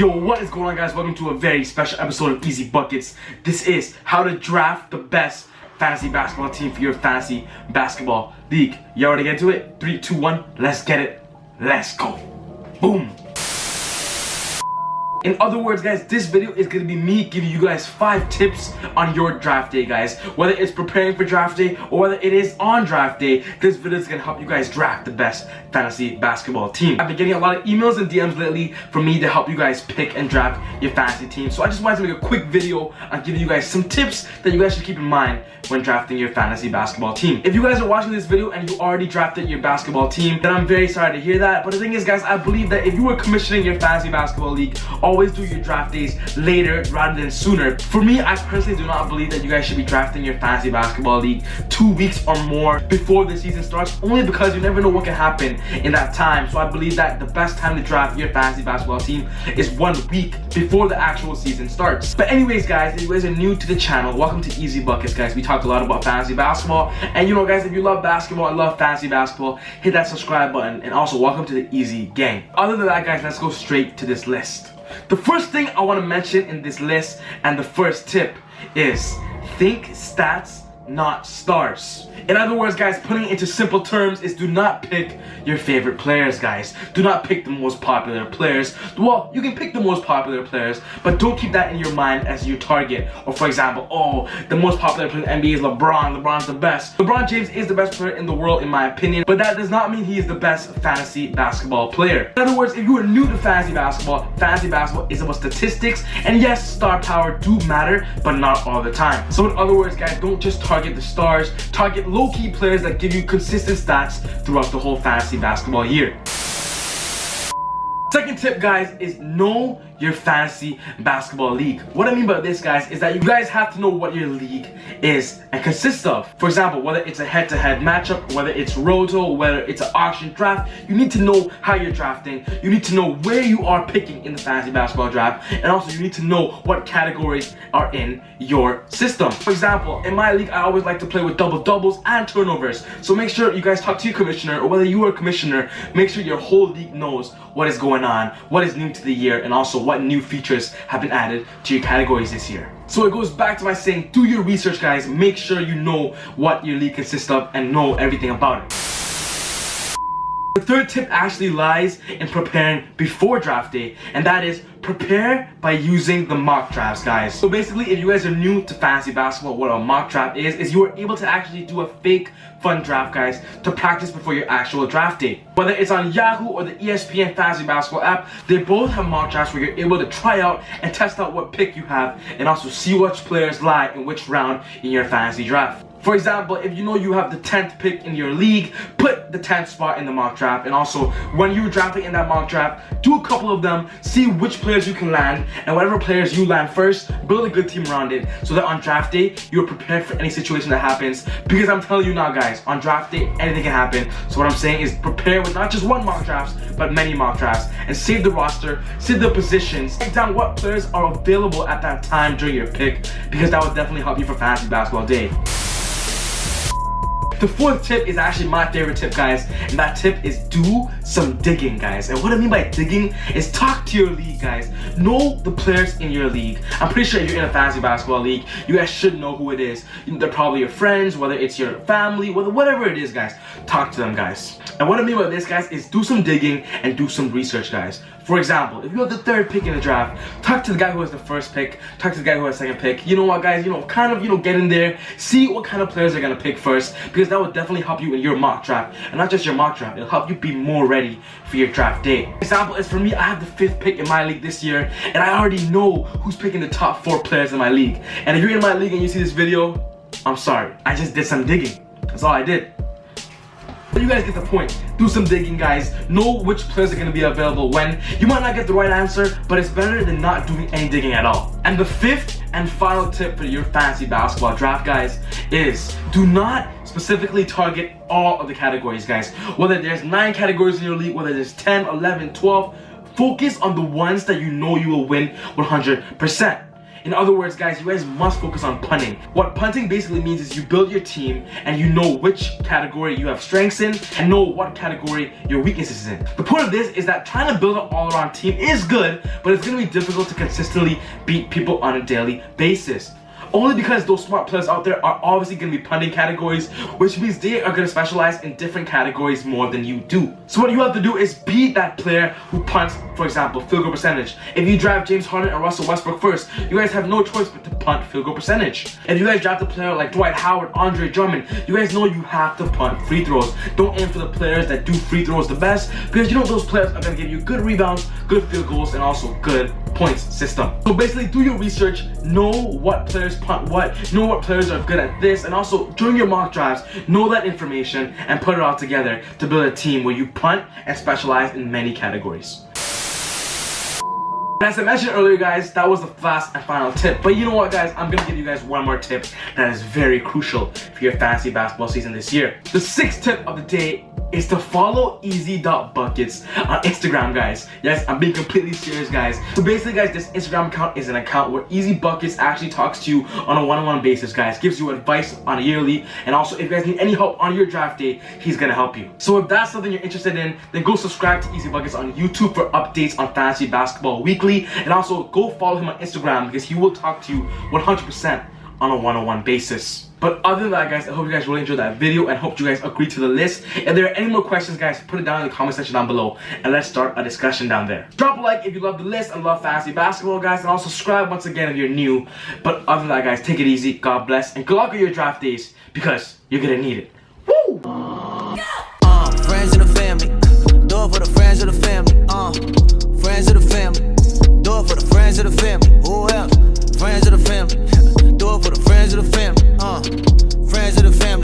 Yo, what is going on, guys? Welcome to a very special episode of Easy Buckets. This is how to draft the best fantasy basketball team for your fantasy basketball league. You ready to get into it? 3, 2, 1, let's get it. Let's go. Boom. In other words, guys, this video is going to be me giving you guys 5 tips on your draft day, guys. Whether it's preparing for draft day or whether it is on draft day, this video is going to help you guys draft the best fantasy basketball team. I've been getting a lot of emails and DMs lately from me to help you guys pick and draft your fantasy team. So I just wanted to make a quick video on giving you guys some tips that you guys should keep in mind when drafting your fantasy basketball team. If you guys are watching this video and you already drafted your basketball team, then I'm very sorry to hear that. But the thing is, guys, I believe that if you were commissioning your fantasy basketball league, always do your draft days later rather than sooner. For me, I personally do not believe that you guys should be drafting your fantasy basketball league 2 weeks or more before the season starts, only because you never know what can happen in that time. So I believe that the best time to draft your fantasy basketball team is 1 week before the actual season starts. But anyways, guys, if you guys are new to the channel, welcome to Easy Buckets, guys. We talk a lot about fantasy basketball, and you know, guys, if you love basketball and love fantasy basketball, hit that subscribe button, and also welcome to the Easy Gang. Other than that, guys, let's go straight to this list. The first thing I want to mention in this list, and the first tip, is think stats, not stars. In other words, guys, putting it into simple terms is do not pick your favorite players, guys. Do not pick the most popular players. Well, you can pick the most popular players, but don't keep that in your mind as your target. Or for example, oh, the most popular player in the NBA is LeBron. LeBron's the best. LeBron James is the best player in the world in my opinion, but that does not mean he is the best fantasy basketball player. In other words, if you are new to fantasy basketball is about statistics, and yes, star power do matter, but not all the time. So in other words, guys, don't just target the stars, target low-key players that give you consistent stats throughout the whole fantasy basketball year. Second tip, guys, is know your fantasy basketball league. What I mean by this, guys, is that you guys have to know what your league is and consists of. For example, whether it's a head-to-head matchup, whether it's roto, whether it's an auction draft, you need to know how you're drafting. You need to know where you are picking in the fantasy basketball draft, and also you need to know what categories are in your system. For example, in my league, I always like to play with double-doubles and turnovers. So make sure you guys talk to your commissioner, or whether you are a commissioner, make sure your whole league knows what is going on, what is new to the year, and also what new features have been added to your categories this year. So it goes back to my saying, do your research, guys. Make sure you know what your league consists of and know everything about it. The third tip actually lies in preparing before draft day, and that is prepare by using the mock drafts, guys. So basically, if you guys are new to fantasy basketball, what a mock draft is you are able to actually do a fake fun draft, guys, to practice before your actual draft day. Whether it's on Yahoo or the ESPN fantasy basketball app, they both have mock drafts where you're able to try out and test out what pick you have, and also see which players lie in which round in your fantasy draft. For example, if you know you have the 10th pick in your league, put the 10th spot in the mock draft. And also, when you're drafting in that mock draft, do a couple of them, see which players you can land, and whatever players you land first, build a good team around it, so that on draft day, you're prepared for any situation that happens. Because I'm telling you now, guys, on draft day, anything can happen. So what I'm saying is prepare with not just one mock drafts, but many mock drafts, and save the roster, save the positions, write down what players are available at that time during your pick, because that will definitely help you for fantasy basketball day. The fourth tip is actually my favorite tip, guys, and that tip is do some digging, guys. And what I mean by digging is talk to your league, guys. Know the players in your league. I'm pretty sure if you're in a fantasy basketball league, you guys should know who it is. They're probably your friends, whether it's your family, whatever it is, guys. Talk to them, guys. And what I mean by this, guys, is do some digging and do some research, guys. For example, if you have the 3rd pick in the draft, talk to the guy who has the 1st pick, talk to the guy who has the 2nd pick. You know what, guys, get in there, see what kind of players they're gonna pick first, because that will definitely help you in your mock draft. And not just your mock draft, it'll help you be more ready for your draft day. For example, is for me, I have the 5th pick in my league this year, and I already know who's picking the top 4 players in my league. And if you're in my league and you see this video, I'm sorry, I just did some digging. That's all I did. But you guys get the point. Do some digging, guys. Know which players are going to be available when. You might not get the right answer, but it's better than not doing any digging at all. And the 5th and final tip for your fantasy basketball draft, guys, is do not specifically target all of the categories, guys. Whether there's 9 categories in your league, whether there's 10, 11, 12, focus on the ones that you know you will win 100%. In other words, guys, you guys must focus on punting. What punting basically means is you build your team and you know which category you have strengths in and know what category your weaknesses is in. The point of this is that trying to build an all-around team is good, but it's going to be difficult to consistently beat people on a daily basis. Only because those smart players out there are obviously going to be punting categories, which means they are going to specialize in different categories more than you do. So what you have to do is beat that player who punts, for example, field goal percentage. If you draft James Harden and Russell Westbrook first, you guys have no choice but to punt field goal percentage. If you guys draft a player like Dwight Howard, Andre Drummond, you guys know you have to punt free throws. Don't aim for the players that do free throws the best, because you know those players are going to give you good rebounds, good field goals, and also good points system. So basically, do your research, know what players punt what, know what players are good at this, and also during your mock drafts, know that information and put it all together to build a team where you punt and specialize in many categories. As I mentioned earlier, guys, that was the last and final tip. But you know what, guys? I'm gonna give you guys one more tip that is very crucial for your fantasy basketball season this year. The sixth tip of the day is to follow easy.buckets on Instagram, guys. Yes, I'm being completely serious, guys. So basically, guys, this Instagram account is an account where Easy Buckets actually talks to you on a one-on-one basis, guys. Gives you advice on a yearly, and also if you guys need any help on your draft day, he's gonna help you. So if that's something you're interested in, then go subscribe to Easy Buckets on YouTube for updates on fantasy basketball weekly, and also go follow him on Instagram because he will talk to you 100% on a one-on-one basis. But other than that, guys, I hope you guys really enjoyed that video and hope you guys agree to the list. If there are any more questions, guys, put it down in the comment section down below and let's start a discussion down there. Drop a like if you love the list and love fantasy basketball, guys, and also subscribe once again if you're new. But other than that, guys, take it easy, God bless, and good luck with your draft days because you're gonna need it. Woo! Friends of the family, do it for the friends of the family. Friends of the family, do it for the friends of the family. Who else? Friends of the family, do it for the friends of the family. Friends of the family.